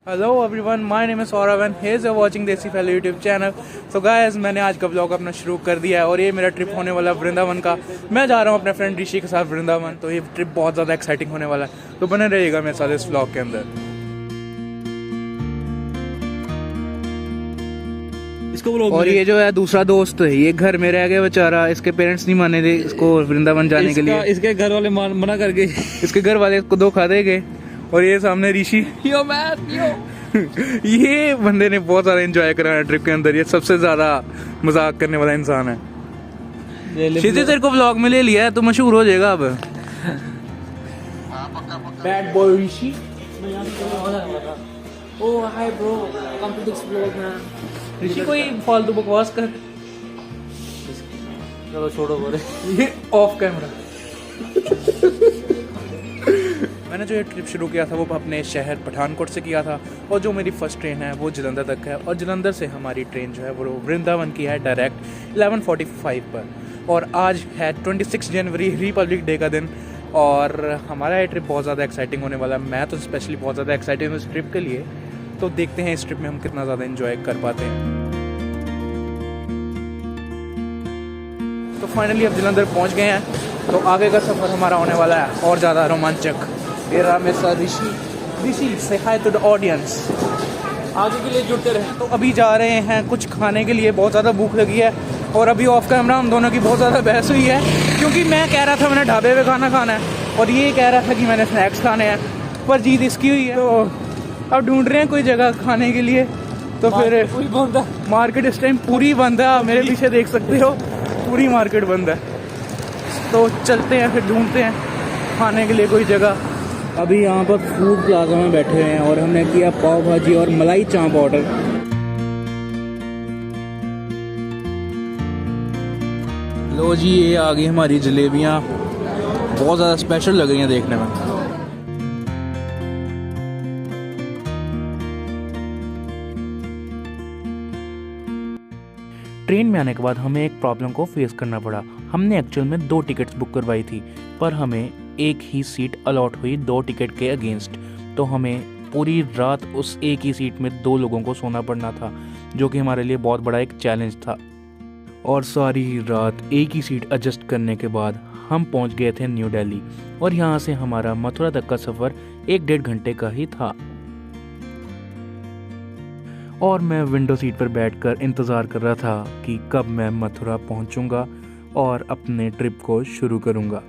Hello everyone, my name is Saurabh and here's you watching desi fellow YouTube channel. So guys, मैंने आज का blog अपना शुरू कर दिया है और ये मेरा ट्रिप होने वाला है वृंदावन का। मैं जा रहा हूँ अपने फ्रेंड ऋषि के साथ वृंदावन, तो ये ट्रिप बहुत ज़्यादा एक्साइटिंग होने वाला है, तो बने रहिएगा मेरे साथ इस ब्लॉग के अंदर। और ये जो है दूसरा दोस्त है, ये घर में रह गया बेचारा, इसके पेरेंट्स नहीं माने थे इसको वृंदावन जाने के लिए। इसके घर वाले मना कर गए, इसके घर वाले इसको धोखा दे गए। और ये सामने ऋषि, यो मैन यो ये बंदे ने बहुत ज़्यादा एंजॉय करा है ट्रिप के अंदर, ये सबसे ज़्यादा मजाक करने वाला इंसान है। शिजी तेरे को व्लॉग में ले लिया है, तो मशहूर हो जाएगा अब। Bad boy Rishi. Oh hi bro, come to this vlog man. Rishi कोई फालतू बकवास कर, चलो छोड़ो बोले, ये ऑफ कैमरा। मैंने जो ये ट्रिप शुरू किया था वो अपने शहर पठानकोट से किया था, और जो मेरी फर्स्ट ट्रेन है वो जलंधर तक है, और जलंधर से हमारी ट्रेन जो है वो वृंदावन की है डायरेक्ट 11:45 पर। और आज है 26 जनवरी, रिपब्लिक डे का दिन, और हमारा ये ट्रिप बहुत ज़्यादा एक्साइटिंग होने वाला है। मैं तो स्पेशली बहुत ज़्यादा एक्साइटेड हूँ इस ट्रिप के लिए, तो देखते हैं इस ट्रिप में हम कितना ज़्यादा इन्जॉय कर पाते हैं। तो फाइनली अब जलंधर पहुँच गए हैं, तो आगे का सफ़र हमारा होने वाला है और ज़्यादा रोमांचक। ये रहा मेरे साथ ऋषि से हाय टू द ऑडियंस। आगे के लिए जुड़ते रहे। तो अभी जा रहे हैं कुछ खाने के लिए, बहुत ज़्यादा भूख लगी है, और अभी ऑफ कैमरा हम दोनों की बहुत ज़्यादा बहस हुई है, क्योंकि मैं कह रहा था मैंने ढाबे पे खाना खाना है, और ये कह रहा था कि मैंने स्नैक्स खाने हैं, पर जीत इसकी हुई है। तो अब ढूंढ रहे हैं कोई जगह खाने के लिए, तो फिर पूरी बंद है मार्केट इस टाइम पूरी बंद है, आप मेरे पीछे देख सकते हो पूरी मार्केट बंद है। तो चलते हैं फिर ढूंढते हैं खाने के लिए कोई जगह। अभी यहाँ पर फूड प्लाजा में बैठे हैं और हमने किया पाव भाजी और मलाई चांप ऑर्डर। लो जी, ये आ गई हमारी जलेबियाँ, बहुत ज़्यादा स्पेशल लग रही हैं देखने में। ट्रेन में आने के बाद हमें एक प्रॉब्लम को फेस करना पड़ा। हमने एक्चुअल में 2 टिकट्स बुक करवाई थी, पर हमें एक ही सीट अलॉट हुई 2 टिकट के अगेंस्ट, तो हमें पूरी रात उस एक ही सीट में 2 लोगों को सोना पड़ना था, जो कि हमारे लिए बहुत बड़ा एक चैलेंज था। और सारी रात एक ही सीट एडजस्ट करने के बाद हम पहुंच गए थे न्यू दिल्ली, और यहाँ से हमारा मथुरा तक का सफ़र 1-1.5 घंटे का ही था। और मैं विंडो सीट पर बैठकर इंतज़ार कर रहा था कि कब मैं मथुरा पहुंचूंगा और अपने ट्रिप को शुरू करूंगा।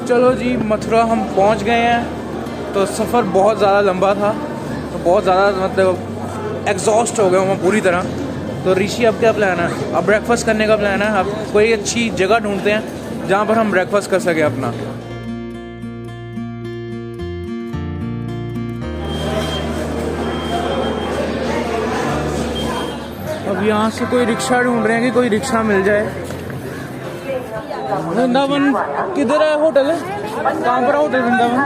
चलो जी, मथुरा हम पहुंच गए हैं। तो सफ़र बहुत ज़्यादा लंबा था, तो बहुत ज़्यादा मतलब एग्जॉस्ट हो गया हूँ मैं पूरी तरह। तो ऋषि, अब क्या प्लान है? अब ब्रेकफास्ट करने का प्लान है। अब कोई अच्छी जगह ढूंढते हैं जहाँ पर हम ब्रेकफास्ट कर सकें अपना। अब यहाँ से कोई रिक्शा ढूंढ रहे हैं कि कोई रिक्शा मिल जाए। वृंदावन किधर है? होटल है कहाँ पर? होटल वृंदावन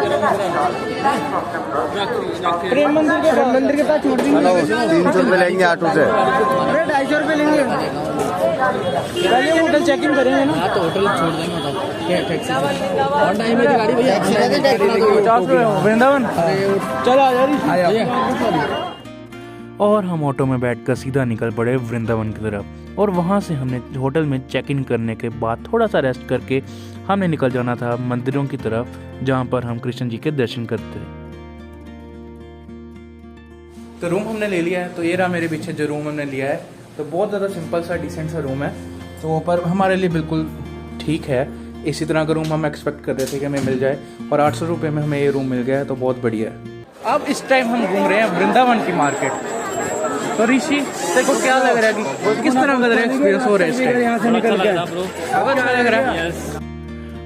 प्रेम मंदिर के पास छोड़ देंगे। 300 रुपये लेंगे ऑटो से। अरे 250 रुपये लेंगे। पहले होटल चेक इन करेंगे ना, तो होटल छोड़ देंगे ऑन टाइम में गाड़ी भैया 50 रुपये वृंदावन। चलो आ जा। और हम ऑटो में बैठकर सीधा निकल पड़े वृंदावन की तरफ, और वहाँ से हमने होटल में चेक इन करने के बाद थोड़ा सा रेस्ट करके हमने निकल जाना था मंदिरों की तरफ, जहाँ पर हम कृष्ण जी के दर्शन करते थे। तो रूम हमने ले लिया है, तो ये रहा मेरे पीछे जो रूम हमने लिया है। तो बहुत ज़्यादा सिंपल सा डिसेंट सा रूम है, तो पर हमारे लिए बिल्कुल ठीक है। इसी तरह का रूम हम एक्सपेक्ट कर रहे थे कि हमें मिल जाए, और 800 रुपये में हमें ये रूम मिल गया है, तो बहुत बढ़िया है। अब इस टाइम हम घूम रहे हैं वृंदावन की मार्केट। तो ऋषि, तेरे को क्या लग रहा है कि किस तरह का एक्सपीरियंस हो रहा है इस टाइम? यहाँ से निकल के अच्छा लग रहा है।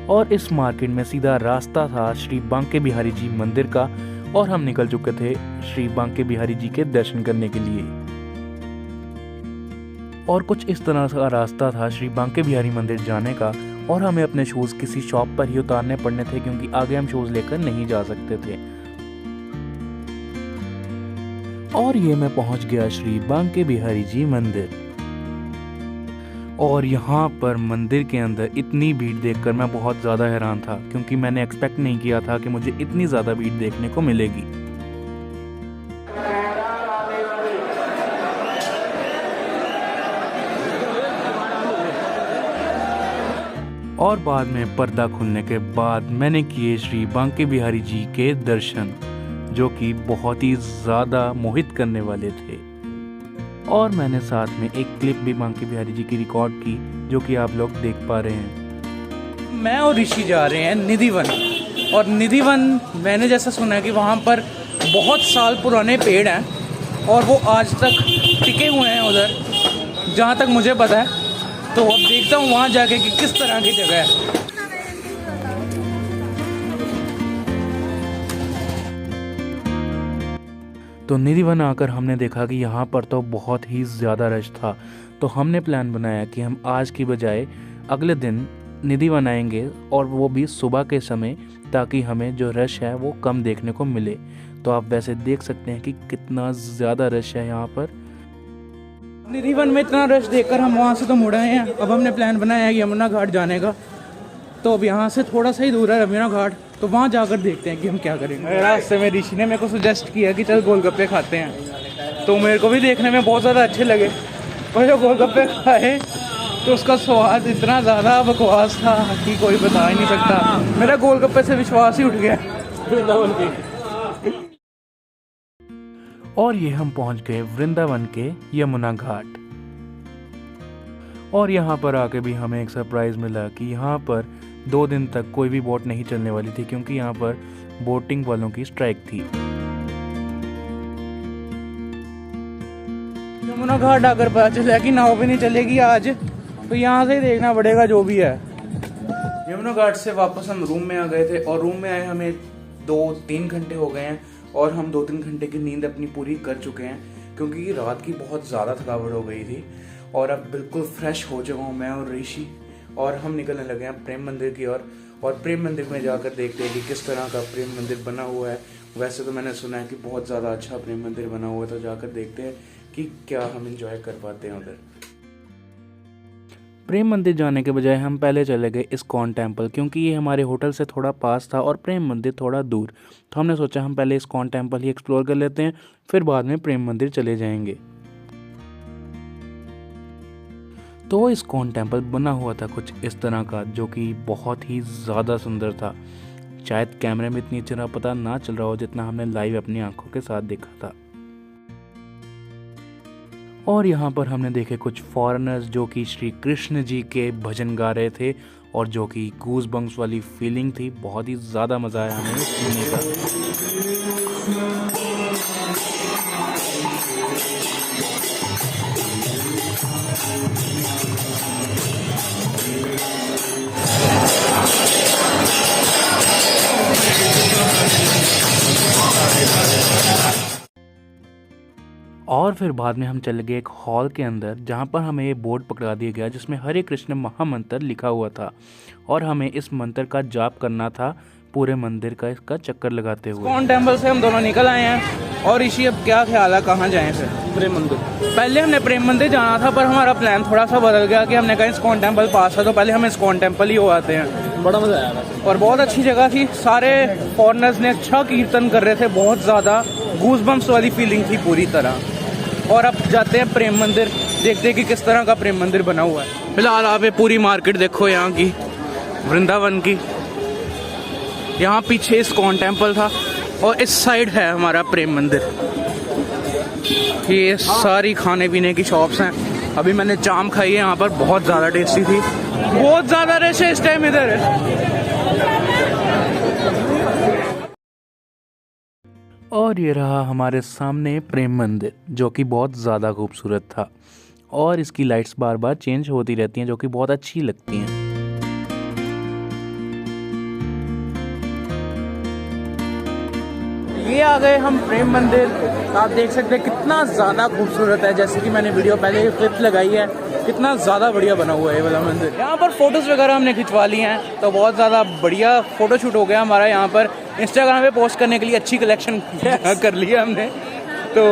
और इस मार्केट में सीधा रास्ता था श्री बांके बिहारी जी मंदिर का, और हम निकल चुके थे श्री बांके बिहारी जी के दर्शन करने के लिए। और कुछ इस तरह का रास्ता था श्री बांके बिहारी मंदिर जाने का, और हमें अपने शूज़ किसी शॉप पर ही उतारने पड़ने थे, क्योंकि आगे हम शूज़ लेकर नहीं जा सकते थे। और ये मैं पहुंच गया श्री बांके बिहारी जी मंदिर। और यहाँ पर मंदिर के अंदर इतनी भीड़ देखकर मैं बहुत ज़्यादा हैरान था, क्योंकि मैंने एक्सपेक्ट नहीं किया था कि मुझे इतनी ज़्यादा भीड़ देखने को मिलेगी। और बाद में पर्दा खुलने के बाद मैंने किए श्री बांके बिहारी जी के दर्शन, जो कि बहुत ही ज़्यादा मोहित करने वाले थे। और मैंने साथ में एक क्लिप भी बांके बिहारी जी की रिकॉर्ड की, जो कि आप लोग देख पा रहे हैं। मैं और ऋषि जा रहे हैं निधिवन, और निधिवन मैंने जैसा सुना है कि वहाँ पर बहुत साल पुराने पेड़ हैं और वो आज तक टिके हुए हैं उधर, जहाँ तक मुझे पता है। तो अब देखता हूँ वहाँ जाके कि किस तरह की जगह है। तो निधिवन आकर हमने देखा कि यहाँ पर तो बहुत ही ज़्यादा रश था। तो हमने प्लान बनाया कि हम आज की बजाय अगले दिन निधिवन आएंगे, और वो भी सुबह के समय, ताकि हमें जो रश है वो कम देखने को मिले। तो आप वैसे देख सकते हैं कि कितना ज़्यादा रश है यहाँ पर। निधिवन में इतना रश देखकर हम वहाँ से तो मुड़ आए हैं। अब हमने प्लान बनाया है यमुना घाट जाने का। तो अब यहाँ से थोड़ा सा ही दूर है यमुना घाट, तो वहाँ जाकर देखते हैं कि हम क्या करेंगे। रास्ते में ऋषि ने मेरे को सजेस्ट किया कि चल गोलगप्पे खाते हैं, तो मेरे को भी देखने में बहुत ज़्यादा अच्छे लगे। पर जो गोलगप्पे खाए तो उसका स्वाद इतना ज़्यादा बकवास था कि कोई बता ही नहीं सकता। मेरा गोलगप्पे से विश्वास ही उठ गया। और ये हम पहुंच गए वृंदावन के यमुना घाट। और यहाँ पर आके भी हमें एक सरप्राइज़ मिला कि यहाँ पर 2 दिन तक कोई भी बोट नहीं चलने वाली थी, क्योंकि यहाँ पर बोटिंग वालों की स्ट्राइक थी। यमुना घाट आकर पता चला कि नाव भी नहीं चलेगी आज, तो यहाँ से ही देखना पड़ेगा जो भी है। यमुना घाट से वापस हम रूम में आ गए थे, और रूम में आए हमें 2-3 घंटे हो गए हैं, और हम 2-3 घंटे की नींद अपनी पूरी कर चुके हैं, क्योंकि रात की बहुत ज़्यादा थकावट हो गई थी। और अब बिल्कुल फ्रेश हो चुका हूँ मैं और ऋषि, और हम निकलने लगे हैं प्रेम मंदिर की ओर। और प्रेम मंदिर में जाकर देखते हैं कि किस तरह का प्रेम मंदिर बना हुआ है। वैसे तो मैंने सुना है कि बहुत ज़्यादा अच्छा प्रेम मंदिर बना हुआ है, तो जाकर देखते हैं कि क्या हम इंजॉय कर पाते हैं उधर। प्रेम मंदिर जाने के बजाय हम पहले चले गए इस्कॉन टेम्पल, क्योंकि ये हमारे होटल से थोड़ा पास था और प्रेम मंदिर थोड़ा दूर। तो हमने सोचा हम पहले इस्कॉन टेम्पल ही एक्सप्लोर कर लेते हैं, फिर बाद में प्रेम मंदिर चले जाएंगे। तो इस्कॉन टेम्पल बना हुआ था कुछ इस तरह का, जो कि बहुत ही ज़्यादा सुंदर था। शायद कैमरे में इतनी अच्छी तरह पता ना चल रहा हो जितना हमने लाइव अपनी आंखों के साथ देखा था। और यहाँ पर हमने देखे कुछ फॉरेनर्स जो कि श्री कृष्ण जी के भजन गा रहे थे, और जो कि गूज बम्स वाली फीलिंग थी। बहुत ही ज़्यादा मज़ा आया हमें सुनने का। और फिर बाद में हम चले गए एक हॉल के अंदर, जहाँ पर हमें ये बोर्ड पकड़ा दिया गया जिसमें हरे कृष्ण महामंत्र लिखा हुआ था, और हमें इस मंत्र का जाप करना था पूरे मंदिर का, इसका चक्कर लगाते हुए। इस्कॉन टेम्पल से हम दोनों निकल आए हैं, और ऋषि अब क्या ख्याल है कहाँ जाएं फिर? प्रेम मंदिर। पहले हमने प्रेम मंदिर जाना था, पर हमारा प्लान थोड़ा सा बदल गया कि हमने कहा इस्कॉन टेम्पल पास है, तो पहले हम इस्कॉन टेम्पल ही हो आते हैं। बड़ा मजा आया और बहुत अच्छी जगह थी। सारे फॉरेनर्स ने अच्छा कीर्तन कर रहे थे, बहुत ज़्यादा गूज़बम्प्स वाली फीलिंग थी पूरी तरह। और अब जाते हैं प्रेम मंदिर, देखते हैं कि किस तरह का प्रेम मंदिर बना हुआ है। फिलहाल आप ये पूरी मार्केट देखो यहाँ की, वृंदावन की। यहाँ पीछे इस्कॉन टेम्पल था, और इस साइड है हमारा प्रेम मंदिर। ये सारी खाने पीने की शॉप्स हैं। अभी मैंने चाम खाई है यहाँ पर, बहुत ज़्यादा टेस्टी थी। बहुत ज़्यादा रश है इस टाइम इधर। और ये रहा हमारे सामने प्रेम मंदिर, जो कि बहुत ज़्यादा खूबसूरत था, और इसकी लाइट्स बार बार चेंज होती रहती हैं, जो कि बहुत अच्छी लगती हैं। ये आ गए हम प्रेम मंदिर। आप देख सकते हैं कितना ज़्यादा खूबसूरत है, जैसे कि मैंने वीडियो पहले क्लिप लगाई है, कितना ज़्यादा बढ़िया बना हुआ है ये वाला मंदिर। यहाँ पर फोटोज़ वगैरह हमने खिंचवा ली हैं, तो बहुत ज़्यादा बढ़िया फ़ोटो शूट हो गया हमारा। यहाँ पर इंस्टाग्राम पे पोस्ट करने के लिए अच्छी कलेक्शन कर लिया हमने। तो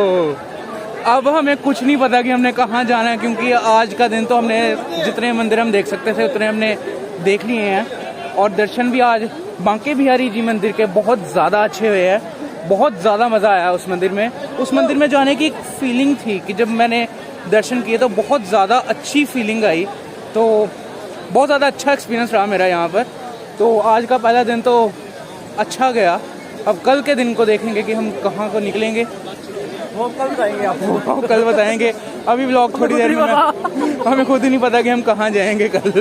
अब हमें कुछ नहीं पता कि हमने कहाँ जाना है, क्योंकि आज का दिन तो हमने जितने मंदिर हम देख सकते थे उतने हमने देख लिए हैं। और दर्शन भी आज बांके बिहारी जी मंदिर के बहुत ज़्यादा अच्छे हुए हैं। बहुत ज़्यादा मज़ा आया उस मंदिर में। उस मंदिर में जाने की एक फीलिंग थी कि जब मैंने दर्शन किए तो बहुत ज़्यादा अच्छी फीलिंग आई। तो बहुत ज़्यादा अच्छा एक्सपीरियंस रहा मेरा यहाँ पर। तो आज का पहला दिन तो अच्छा गया। अब कल के दिन को देखेंगे कि हम कहाँ को निकलेंगे, वो कल बताएंगे आपको। कल बताएंगे। अभी व्लॉग थोड़ी देर में हमें खुद ही नहीं पता कि हम कहाँ जाएंगे कल,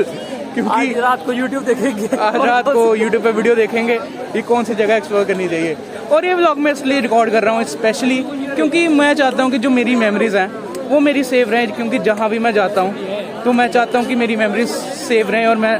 क्योंकि आज रात को YouTube देखेंगे। आज रात को YouTube पे वीडियो देखेंगे कि कौन सी जगह एक्सप्लोर करनी चाहिए। और ये व्लॉग मैं इसलिए रिकॉर्ड कर रहा हूँ स्पेशली क्योंकि मैं चाहता हूँ कि जो मेरी मेमोरीज हैं वो मेरी सेव रहें, क्योंकि जहाँ भी मैं जाता हूँ तो मैं चाहता हूँ कि मेरी मेमोरीज सेव रहें और मैं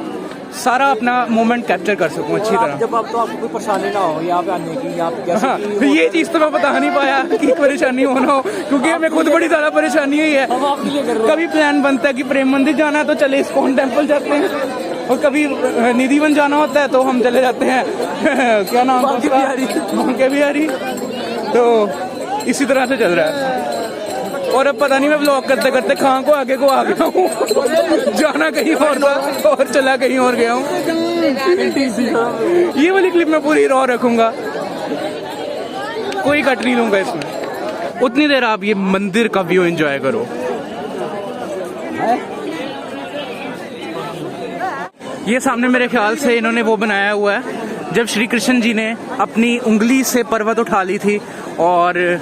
सारा अपना मोमेंट कैप्चर कर सकूँ अच्छी तरह। जब आप तो आपको कोई परेशानी ना हो यहाँ पे आने की, यहाँ पे कैसे हाँ, ये चीज़ तो मैं बता नहीं पाया कि परेशानी होना हो, क्योंकि हमें खुद बड़ी ज़्यादा परेशानी हुई है। हम आपके लिए कर रहे हैं। कभी प्लान बनता है कि प्रेम मंदिर जाना है तो चले इस्कॉन टेम्पल जाते हैं, और कभी निधिवन जाना होता है तो हम चले जाते हैं क्या नाम है उसका, बांके बिहारी। तो इसी तरह से चल रहा है। और अब पता नहीं मैं व्लॉग करते करते कहाँ को आगे को आ गया हूँ। जाना कहीं और था और चला कहीं और गया हूँ। ये वाली क्लिप मैं पूरी रॉ रखूंगा, कोई कट नहीं लूंगा इसमें। उतनी देर आप ये मंदिर का व्यू एंजॉय करो। ये सामने मेरे ख्याल से इन्होंने वो बनाया हुआ है जब श्री कृष्ण जी ने अपनी उंगली से पर्वत उठा ली थी, और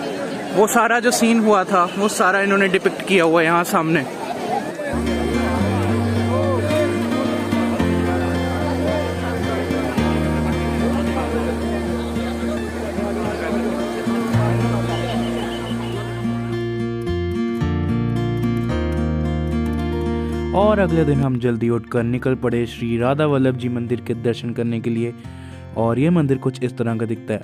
वो सारा जो सीन हुआ था वो सारा इन्होंने डिपिक्ट किया हुआ है यहाँ सामने। और अगले दिन हम जल्दी उठकर निकल पड़े श्री राधा वल्लभ जी मंदिर के दर्शन करने के लिए। और ये मंदिर कुछ इस तरह का दिखता है,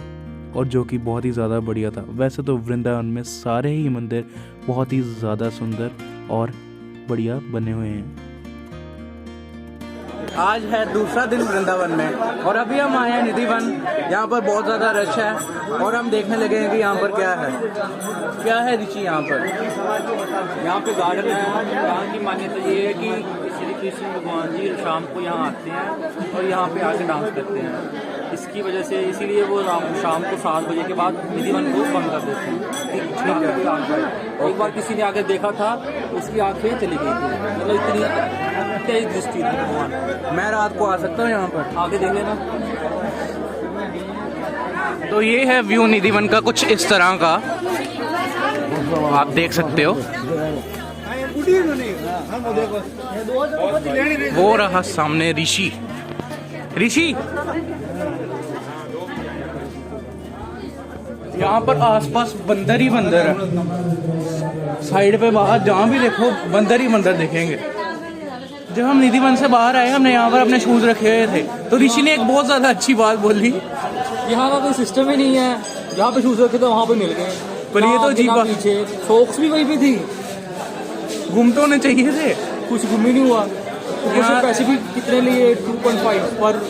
और जो कि बहुत ही ज़्यादा बढ़िया था। वैसे तो वृंदावन में सारे ही मंदिर बहुत ही ज़्यादा सुंदर और बढ़िया बने हुए हैं। आज है दूसरा दिन वृंदावन में और अभी हम आए हैं निधिवन। यहाँ पर बहुत ज़्यादा रश है और हम देखने लगे हैं कि यहाँ पर क्या है ऋषि यहाँ पर। यहाँ पे गार्डन है। यहाँ की मान्यता ये है कि श्री कृष्ण भगवान जी शाम को यहाँ आते हैं और यहाँ पे आके डांस करते हैं। इसकी वजह से इसीलिए वो शाम को 7 बजे के बाद निधिवन को बंद कर देते हैं। एक बार किसी ने आके देखा था, उसकी आंखें चली गई थी, मतलब इतनी तेज दृष्टि थी भगवान। मैं रात को आ सकता हूँ यहाँ पर, आगे देख लेना। तो ये है व्यू निधिवन का कुछ इस तरह का, आप देख सकते हो। वो रहा सामने ऋषि। यहाँ पर आसपास बंदर ही बंदर है। साइड पे बाहर जहाँ भी देखो बंदर ही बंदर देखेंगे। जब हम निधिवन से बाहर आए, हमने यहाँ पर अपने शूज रखे हुए थे, तो ऋषि ने एक बहुत ज्यादा अच्छी बात बोली। यहाँ का कोई सिस्टम ही नहीं है, जहाँ पे शूज रखे थे वहाँ पे मिल गए। पर ये तो अजीब बात, पीछे सॉक्स भी वहीं पे थी, घूम तो होने चाहिए थे, कुछ घूम ही नहीं हुआ। यहाँ पैसे भी कितने लिए? 2.5 पर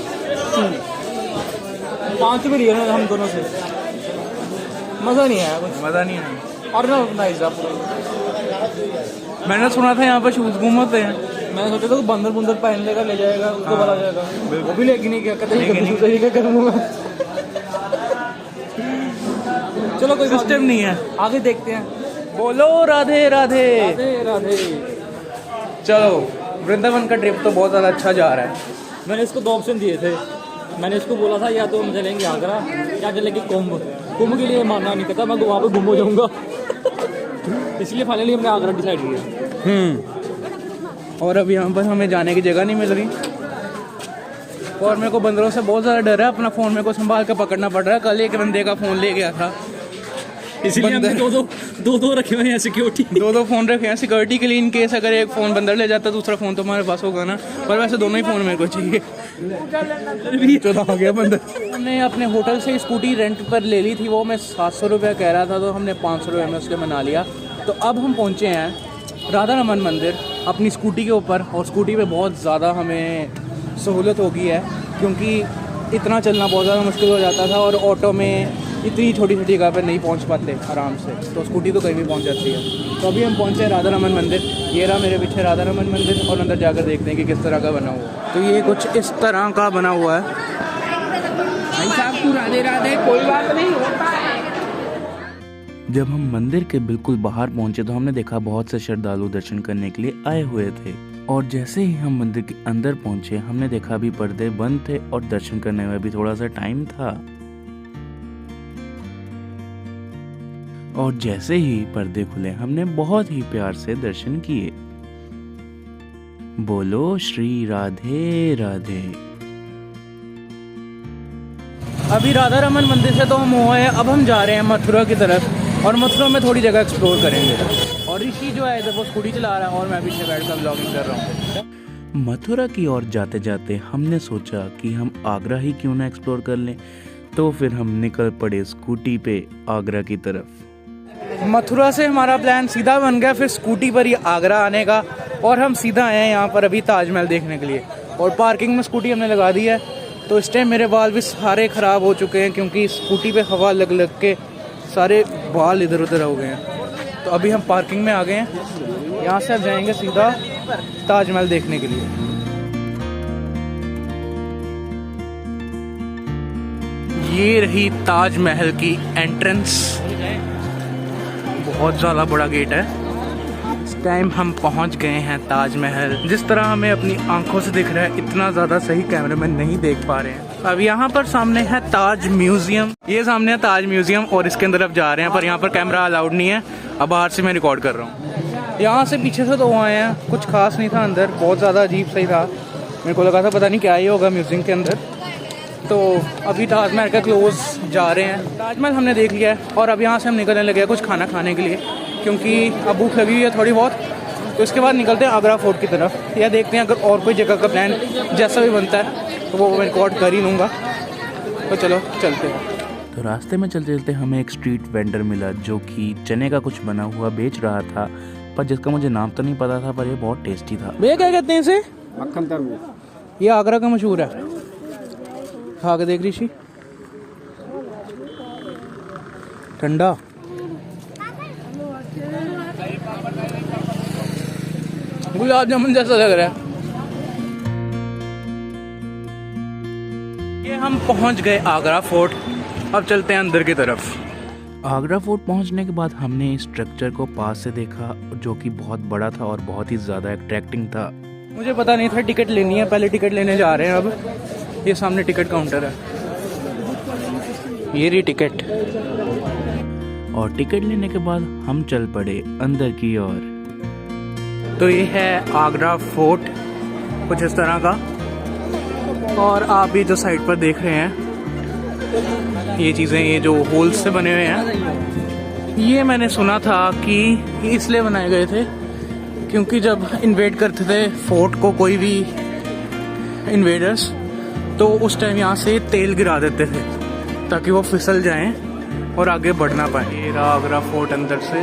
शू। 5 रुपये लिए हम दोनों से। मज़ा नहीं आया कुछ। मजा नहीं आया। और नाइस आप। मैंने सुना था यहाँ पर शूज गुम होते हैं। मैंने सोचा था बंदर बुंदर पहन लेगा, ले जाएगा, उसको बोला जाएगा। वो भी लेके नहीं गया, कहते क्या करूँगा। चलो कोई सिस्टम नहीं है, आगे देखते हैं। बोलो राधे राधे राधे राधे। चलो, वृंदावन का ट्रिप तो बहुत ज़्यादा अच्छा जा रहा है। मैंने इसको 2 ऑप्शन दिए थे। मैंने इसको बोला था या तो हम चलेंगे आगरा या चलेंगे कुंभ। कुंभ के लिए मानना नहीं कहता, मैं वहाँ पे गुम हो जाऊँगा। इसलिए फाइनली हमने आगरा डिसाइड किया। और अब यहाँ पर हमें जाने की जगह नहीं मिल रही, और मेरे को बंदरों से बहुत ज़्यादा डर है। अपना फ़ोन मेरे को संभाल कर पकड़ना पड़ रहा है। कल एक बंदे का फ़ोन ले गया था, इसलिए हमने दो रखे हुए हैं सिक्योरिटी। 2 फ़ोन रखे हैं सिक्योरिटी के लिए, इन केस अगर एक फ़ोन बंदर ले जाता दूसरा फ़ोन तो हमारे पास होगा ना। पर वैसे दोनों ही फ़ोन मेरे को चाहिए। चलो आ गया बंदर। हमने अपने होटल से स्कूटी रेंट पर ले ली थी, वो मैं 700 रुपये कह रहा था, तो हमने 500 रुपये में उसके मना लिया। तो अब हम पहुँचे हैं राधा रमन मंदिर अपनी स्कूटी के ऊपर, और स्कूटी पे बहुत ज़्यादा हमें सहूलत हो गई है, क्योंकि इतना चलना बहुत ज़्यादा मुश्किल हो जाता था और ऑटो में इतनी छोटी छोटी जगह पे नहीं पहुंच पाते आराम से, तो स्कूटी तो कहीं भी पहुंच जाती है। तो अभी हम पहुंचे राधा रमन मंदिर। ये रहा मेरे पीछे राधा रमन मंदिर, और अंदर जाकर देखते हैं कि किस तरह का बना हुआ है। तो ये कुछ इस तरह का बना हुआ है। भाई साहब तू राधे राधे, कोई बात नहीं होता है। जब हम मंदिर के बिल्कुल बाहर पहुंचे तो हमने देखा बहुत से श्रद्धालु दर्शन करने के लिए आए हुए थे, और जैसे ही हम मंदिर के अंदर पहुंचे हमने देखा अभी पर्दे बंद थे और दर्शन करने में भी थोड़ा सा टाइम था। और जैसे ही पर्दे खुले हमने बहुत ही प्यार से दर्शन किए। बोलो श्री राधे राधे। अभी राधा रमन मंदिर से तो हम हुए हैं, अब हम जा रहे हैं मथुरा की तरफ, और मथुरा में थोड़ी जगह एक्सप्लोर करेंगे। और ऋषि जो है इधर वो स्कूटी चला रहा है और मैं पीछे बैठ कर ब्लॉगिंग कर रहा हूँ। मथुरा की ओर जाते जाते हमने सोचा कि हम आगरा ही क्यों ना एक्सप्लोर कर लें, तो फिर हम निकल पड़े स्कूटी पे आगरा की तरफ। मथुरा से हमारा प्लान सीधा बन गया फिर स्कूटी पर ही आगरा आने का, और हम सीधा आए हैं यहाँ पर अभी ताजमहल देखने के लिए। और पार्किंग में स्कूटी हमने लगा दी है, तो इस टाइम मेरे बाल भी सारे ख़राब हो चुके हैं क्योंकि स्कूटी पे हवा लग लग के सारे बाल इधर उधर हो गए हैं। तो अभी हम पार्किंग में आ गए हैं, यहाँ से अब जाएंगे सीधा ताजमहल देखने के लिए। ये रही ताजमहल की एंट्रेंस, बहुत ज़्यादा बड़ा गेट है। इस टाइम हम पहुंच गए हैं ताजमहल। जिस तरह हमें अपनी आंखों से दिख रहा है इतना ज़्यादा सही कैमरे में नहीं देख पा रहे हैं। अब यहाँ पर सामने है ताज म्यूजियम, ये सामने है ताज म्यूजियम, और इसके अंदर अब जा रहे हैं, पर यहाँ पर कैमरा अलाउड नहीं है। अब बाहर से मैं रिकॉर्ड कर रहा हूँ। यहाँ से पीछे से तो आए हैं, कुछ खास नहीं था अंदर, बहुत ज़्यादा अजीब सही था। मेरे को लगा था पता नहीं क्या ही होगा म्यूजियम के अंदर। तो अभी ताजमहल का क्लोज जा रहे हैं। ताजमहल हमने देख लिया है और अब यहाँ से हम निकलने लगे हैं कुछ खाना खाने के लिए, क्योंकि अब भूख लगी हुई है थोड़ी बहुत। तो इसके बाद निकलते हैं आगरा फोर्ट की तरफ, या देखते हैं अगर और कोई जगह का प्लान जैसा भी बनता है तो वो मैं रिकॉर्ड कर ही लूँगा। तो चलो चलते हैं। तो रास्ते में चलते चलते हमें एक स्ट्रीट वेंडर मिला जो कि चने का कुछ बना हुआ बेच रहा था, पर जिसका मुझे नाम तो नहीं पता था, पर ये बहुत टेस्टी था। भैया क्या कहते हैं इसे? मक्खन तरबूज। ये आगरा का मशहूर है, खा के देख ऋषि। ठंडा गुलाब जामुन जैसा लग रहा है। ये हम पहुंच गए आगरा फोर्ट, अब चलते हैं अंदर की तरफ। आगरा फोर्ट पहुंचने के बाद हमने इस स्ट्रक्चर को पास से देखा जो कि बहुत बड़ा था और बहुत ही ज़्यादा अट्रैक्टिंग था। मुझे पता नहीं था टिकट लेनी है, पहले टिकट लेने जा रहे हैं। अब ये सामने टिकट काउंटर है, ये रही टिकट। और टिकट लेने के बाद हम चल पड़े अंदर की ओर। तो ये है आगरा फोर्ट कुछ इस तरह का, और आप भी जो साइड पर देख रहे हैं ये चीज़ें, ये जो होल्स से बने हुए हैं, ये मैंने सुना था कि इसलिए बनाए गए थे क्योंकि जब इन्वेड करते थे फोर्ट को कोई भी इन्वेडर्स, तो उस टाइम यहाँ से तेल गिरा देते थे ताकि वो फिसल जाएं और आगे बढ़ ना पाए। ये रहा आगरा फोर्ट अंदर से।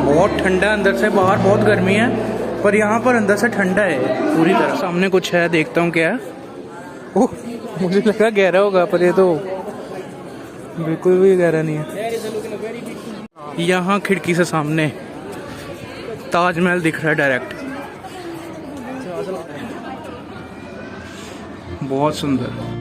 बहुत ठंडा अंदर से, बाहर बहुत गर्मी है, पर यहाँ पर अंदर से ठंडा है पूरी तरह। सामने कुछ है, देखता हूँ क्या है। ओह, मुझे लगा गहरा होगा, पर ये तो बिल्कुल भी गहरा नहीं है। यहाँ खिड़की से सामने ताजमहल दिख रहा है डायरेक्ट, बहुत सुंदर।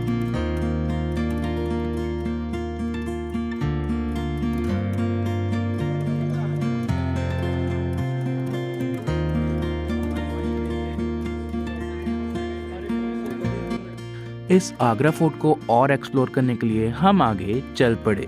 इस आगरा फोर्ट को और एक्सप्लोर करने के लिए हम आगे चल पड़े।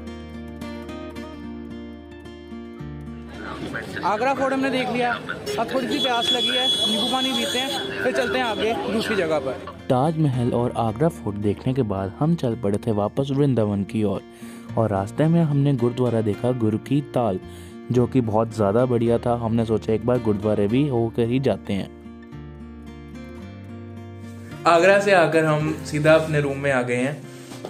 आगरा फोर्ट हमने देख लिया, अब थोड़ी सी प्यास लगी है, नींबू पानी पीते हैं, फिर चलते हैं आगे दूसरी जगह पर। ताजमहल और आगरा फोर्ट देखने के बाद हम चल पड़े थे वापस वृंदावन की ओर, और रास्ते में हमने गुरुद्वारा देखा गुरु की ताल, जो कि बहुत ज़्यादा बढ़िया था। हमने सोचा एक बार गुरुद्वारे भी होकर ही जाते हैं। आगरा से आकर हम सीधा अपने रूम में आ गए हैं,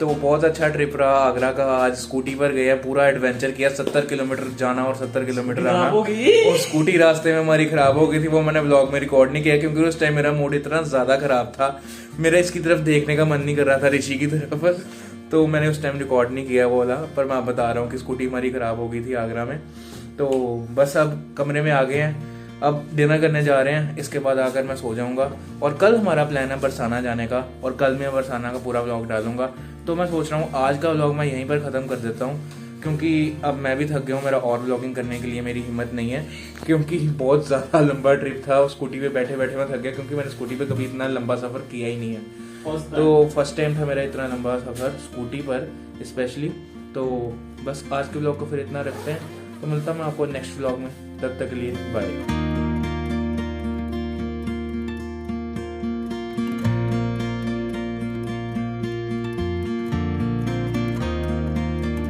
तो बहुत अच्छा ट्रिप रहा आगरा का। आज स्कूटी पर गए, पूरा एडवेंचर किया, 70 किलोमीटर जाना और 70 किलोमीटर आना। और स्कूटी रास्ते में हमारी खराब हो गई थी, वो मैंने व्लॉग में रिकॉर्ड नहीं किया क्योंकि उस टाइम मेरा मूड इतना ज्यादा खराब था, मेरा इसकी तरफ देखने का मन नहीं कर रहा था, ऋषि की तरफ, तो मैंने उस टाइम रिकॉर्ड नहीं किया वो वाला। पर मैं बता रहा हूँ कि स्कूटी हमारी खराब हो गई थी आगरा में। तो बस अब कमरे में आ गए हैं, अब डिनर करने जा रहे हैं, इसके बाद आकर मैं सो जाऊंगा। और कल हमारा प्लान है बरसाना जाने का, और कल मैं बरसाना का पूरा व्लॉग डालूंगा। तो मैं सोच रहा हूँ आज का व्लॉग मैं यहीं पर ख़त्म कर देता हूँ, क्योंकि अब मैं भी थक गया हूँ, मेरा और व्लॉगिंग करने के लिए मेरी हिम्मत नहीं है, क्योंकि बहुत ज़्यादा लंबा ट्रिप था। और स्कूटी पे बैठे बैठे मैं थक गया, क्योंकि मैंने स्कूटी पे कभी इतना लंबा सफ़र किया ही नहीं है। तो फर्स्ट टाइम था मेरा इतना लंबा सफ़र स्कूटी पर स्पेशली। तो बस आज के व्लॉग को फिर इतना रखते हैं, तो मिलता हूँ मैं आपको नेक्स्ट व्लॉग में, तब तक के लिए बाय।